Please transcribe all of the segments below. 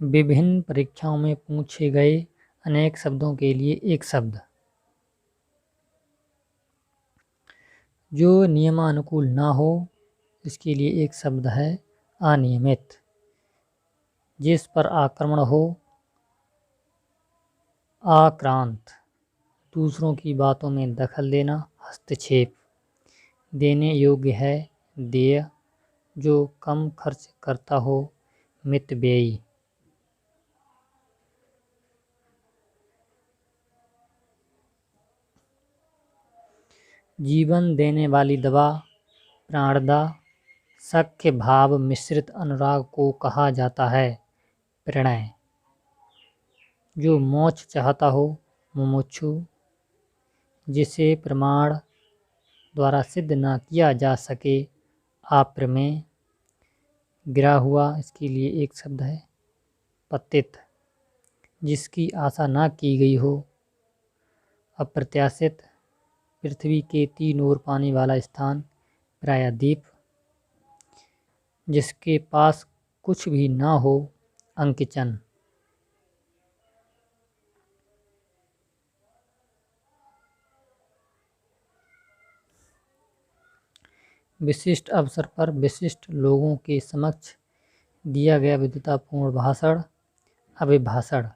विभिन्न परीक्षाओं में पूछे गए अनेक शब्दों के लिए एक शब्द जो नियमानुकूल ना हो, इसके लिए एक शब्द है अनियमित। जिस पर आक्रमण हो, आक्रांत। दूसरों की बातों में दखल देना, हस्तक्षेप। देने योग्य है, देय। जो कम खर्च करता हो, मितव्ययी। जीवन देने वाली दवा, प्राणदा। सख्य भाव मिश्रित अनुराग को कहा जाता है प्रणय। जो मोक्ष चाहता हो, मुमुक्षु। जिसे प्रमाण द्वारा सिद्ध न किया जा सके, अप्रमेय। गिरा हुआ, इसके लिए एक शब्द है पतित। जिसकी आशा न की गई हो, अप्रत्याशित। पृथ्वी के तीन ओर पानी वाला स्थान, प्रायद्वीप। जिसके पास कुछ भी ना हो, अंकिचन। विशिष्ट अवसर पर विशिष्ट लोगों के समक्ष दिया गया विद्वतापूर्ण भाषण, अभिभाषण।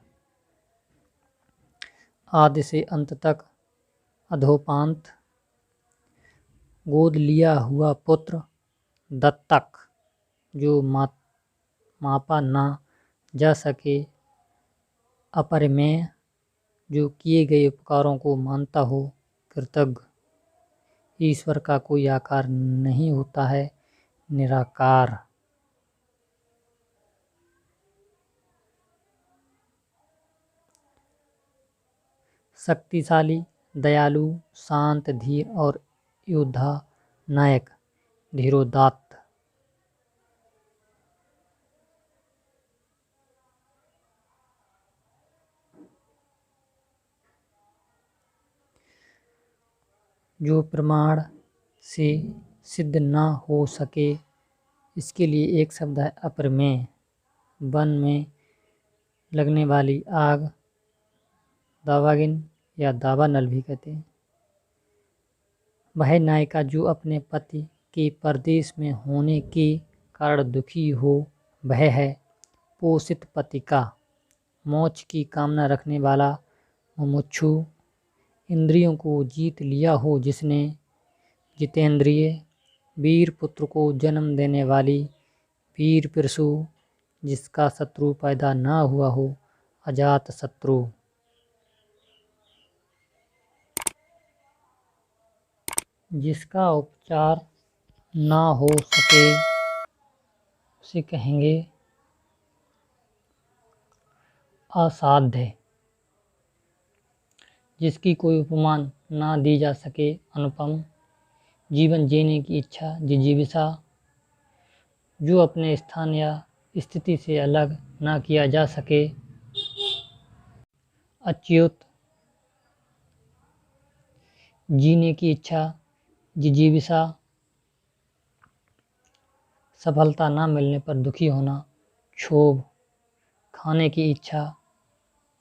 आदि से अंत तक, अधोपांत। गोद लिया हुआ पुत्र, दत्तक। जो मापा ना जा सके, अपरिमेय। जो किए गए उपकारों को मानता हो, कृतज्ञ। ईश्वर का कोई आकार नहीं होता है, निराकार। शक्तिशाली, दयालु, शांत, धीर और योद्धा, नायक, धीरोदात्त। जो प्रमाण से सिद्ध न हो सके, इसके लिए एक शब्द है अप्रमेय। वन में लगने वाली आग, दावागिन या दावानल भी कहते हैं। वह नायिका जो अपने पति के परदेश में होने के कारण दुखी हो, वह है पोषित पति का। मोक्ष की कामना रखने वाला, मुमुक्षु। इंद्रियों को जीत लिया हो जिसने, जितेंद्रिय। वीर पुत्र को जन्म देने वाली, वीर पुरुषु। जिसका शत्रु पैदा ना हुआ हो, अजात शत्रु। जिसका उपचार ना हो सके, उसे कहेंगे असाध्य। जिसकी कोई उपमान ना दी जा सके, अनुपम। जीवन जीने की इच्छा, जिजीविषा। जो अपने स्थान या स्थिति से अलग ना किया जा सके, अच्युत। जीने की इच्छा, जिजीविषा। सफलता ना मिलने पर दुखी होना, क्षोभ। खाने की इच्छा,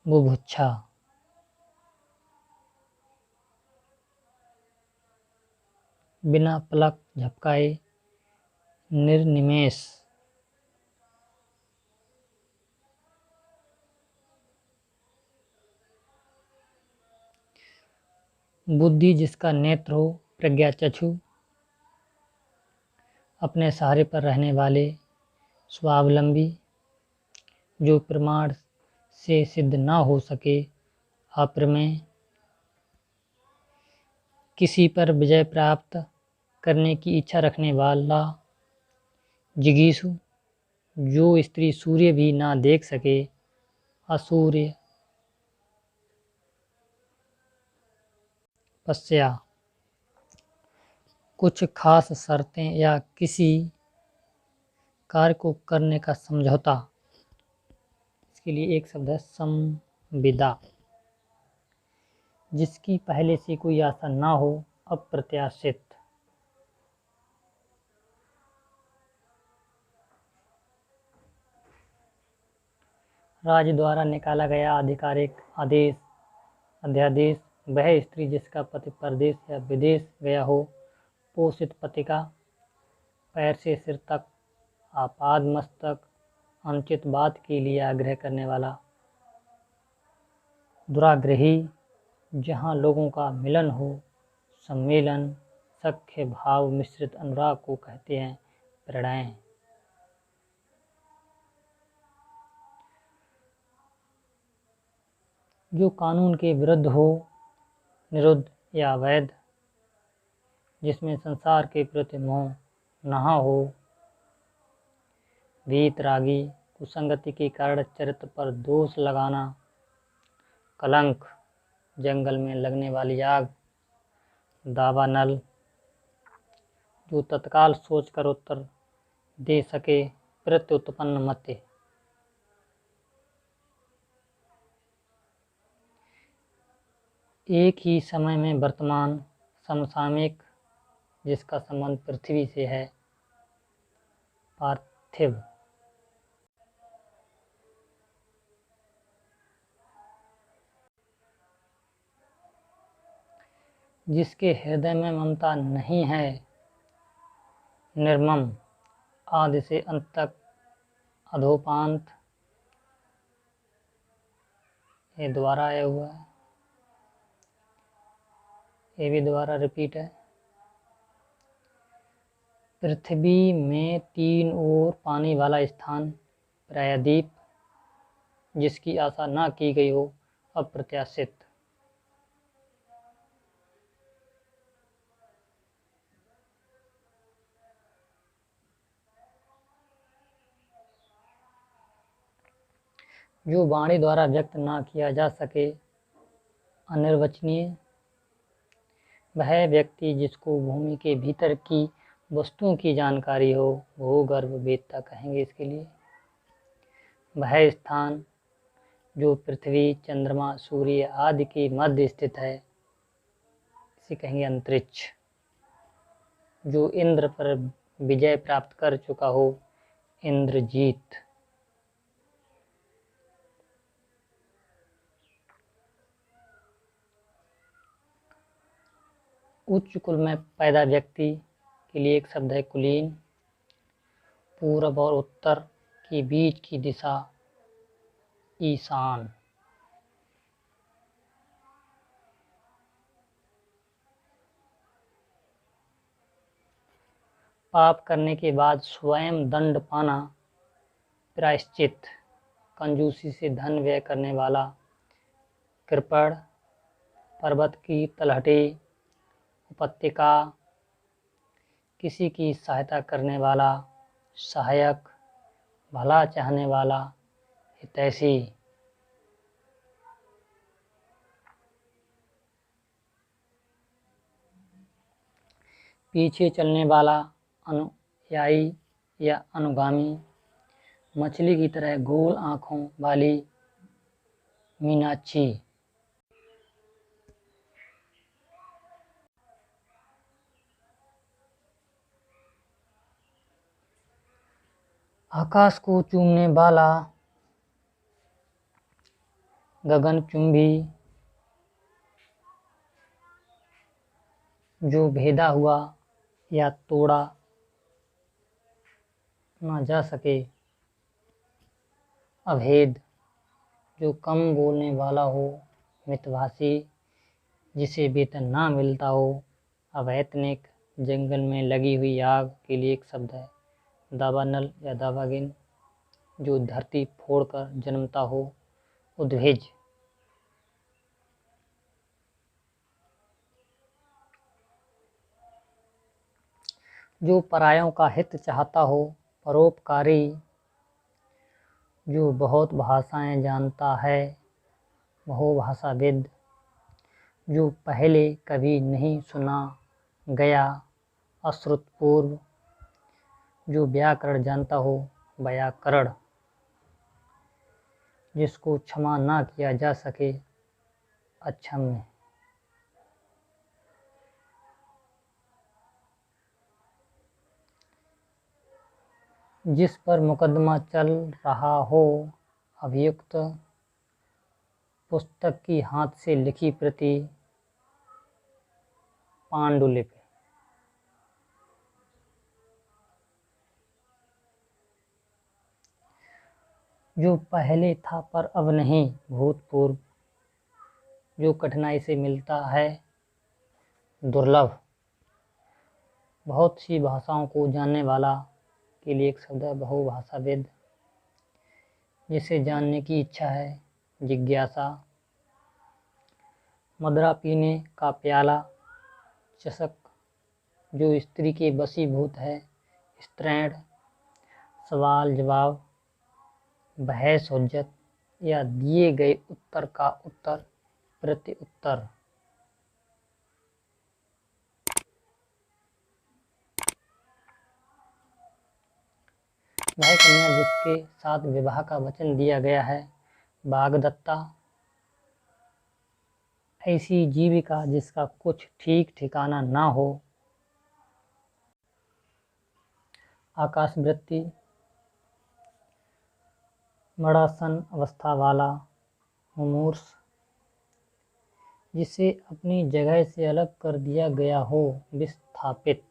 बुभुक्षा। बिना पलक झपकाए, निर्निमेष। बुद्धि जिसका नेत्र हो, प्रज्ञाचक्षु। अपने सहारे पर रहने वाले, स्वावलंबी। जो प्रमाण से सिद्ध ना हो सके, अप्रमेय। किसी पर विजय प्राप्त करने की इच्छा रखने वाला, जिगीषु। जो स्त्री सूर्य भी ना देख सके, असूर्य। पश्या। कुछ खास शर्तें या किसी कार्य को करने का समझौता, इसके लिए एक शब्द है संविदा। जिसकी पहले से कोई आशा ना हो, अप्रत्याशित। राज्य द्वारा निकाला गया आधिकारिक आदेश अध्यादेश। वह स्त्री जिसका पति परदेश या विदेश गया हो। पोषित पति का पैर से सिर तक आपाद मस्तक अनुचित बात के लिए आग्रह करने वाला। दुराग्रही जहाँ लोगों का मिलन हो। सम्मेलन सख्य भाव मिश्रित अनुराग को कहते हैं। प्रणय जो कानून के विरुद्ध हो, निरुद्ध या अवैध, जिसमें संसार के प्रति मोह न हो। वीतरागी कुसंगति के कारण चरित्र पर दोष लगाना। कलंक जंगल में लगने वाली आग। दावानल जो तत्काल सोचकर उत्तर दे सके। प्रत्युत्पन्न मत। एक ही समय में वर्तमान समसामयिक जिसका संबंध पृथ्वी से है। पार्थिव जिसके हृदय में ममता नहीं है। निर्मम आदि से अंत तक अधोपांत। ये दोबारा आया हुआ है, ये भी दोबारा रिपीट है। पृथ्वी में तीन ओर पानी वाला स्थान प्रायद्वीप जिसकी आशा ना की गई हो। अप्रत्याशित जो वाणी द्वारा व्यक्त ना किया जा सके। अनिर्वचनीय वह व्यक्ति जिसको भूमि के भीतर की वस्तुओं की जानकारी हो। भूगर्भ वेदता कहेंगे इसके लिए। वह स्थान जो पृथ्वी चंद्रमा सूर्य आदि के मध्य स्थित है, इसे कहेंगे अंतरिक्ष। जो इंद्र पर विजय प्राप्त कर चुका हो। इंद्रजीत उच्च कुल में पैदा व्यक्ति के लिए एक शब्द है कुलीन। पूर्व और उत्तर के बीच की दिशा ईशान। पाप करने के बाद स्वयं दंड पाना। प्रायश्चित कंजूसी से धन व्यय करने वाला। कृपण पर्वत की तलहटी। उपत्यका किसी की सहायता करने वाला। सहायक भला चाहने वाला। हितैषी पीछे चलने वाला। अनुयायी या अनुगामी। मछली की तरह गोल आँखों वाली। मीनाक्षी आकाश को चूमने वाला। गगनचुंबी जो भेदा हुआ या तोड़ा ना जा सके। अभेद जो कम बोलने वाला हो। मितभाषी जिसे वेतन ना मिलता हो। अवैतनिक जंगल में लगी हुई आग के लिए एक शब्द है। दावानल या दावागिन जो धरती फोड़कर जन्मता हो। उद्भिज जो परायों का हित चाहता हो। परोपकारी जो बहुत भाषाएं जानता है। बहुभाषाविद जो पहले कभी नहीं सुना गया। अश्रुतपूर्व जो व्याकरण जानता हो। व्याकरण जिसको क्षमा ना किया जा सके। अक्षम्य जिस पर मुकदमा चल रहा हो। अभियुक्त पुस्तक की हाथ से लिखी प्रति पांडुलिपि। जो पहले था पर अब नहीं, भूतपूर्व। जो कठिनाई से मिलता है, दुर्लभ। बहुत सी भाषाओं को जानने वाला के लिए एक शब्द है बहुभाषाविद। जिसे जानने की इच्छा है, जिज्ञासा। मदिरा पीने का प्याला, चषक। जो स्त्री के वशीभूत है, स्त्रैण। सवाल जवाब, बहस हुज्जत या दिए गए उत्तर का उत्तर, प्रति उत्तर। वह कन्या जिसके साथ विवाह का वचन दिया गया है, वाग्दत्ता। ऐसी जीविका जिसका कुछ ठीक ठिकाना ना हो, आकाशवृत्ति। मड़ासन अवस्था वाला, मुमूर्ष। जिसे अपनी जगह से अलग कर दिया गया हो, विस्थापित।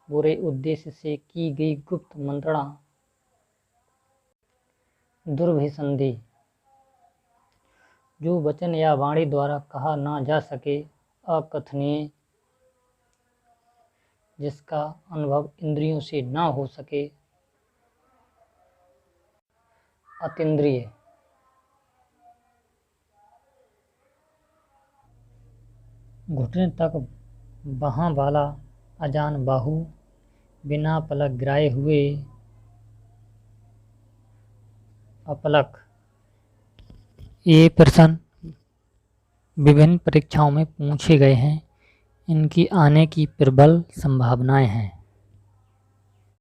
बुरे उद्देश्य से की गई गुप्त मंत्रणा, दुर्भिसंधि। जो वचन या वाणी द्वारा कहा ना जा सके, अकथनीय। जिसका अनुभव इंद्रियों से ना हो सके, अतीन्द्रिय। घुटने तक बाहाँ वाला, अजान बाहु। बिना पलक गिराए हुए, अपलक। ये प्रश्न विभिन्न परीक्षाओं में पूछे गए हैं। इनकी आने की प्रबल संभावनाएं हैं।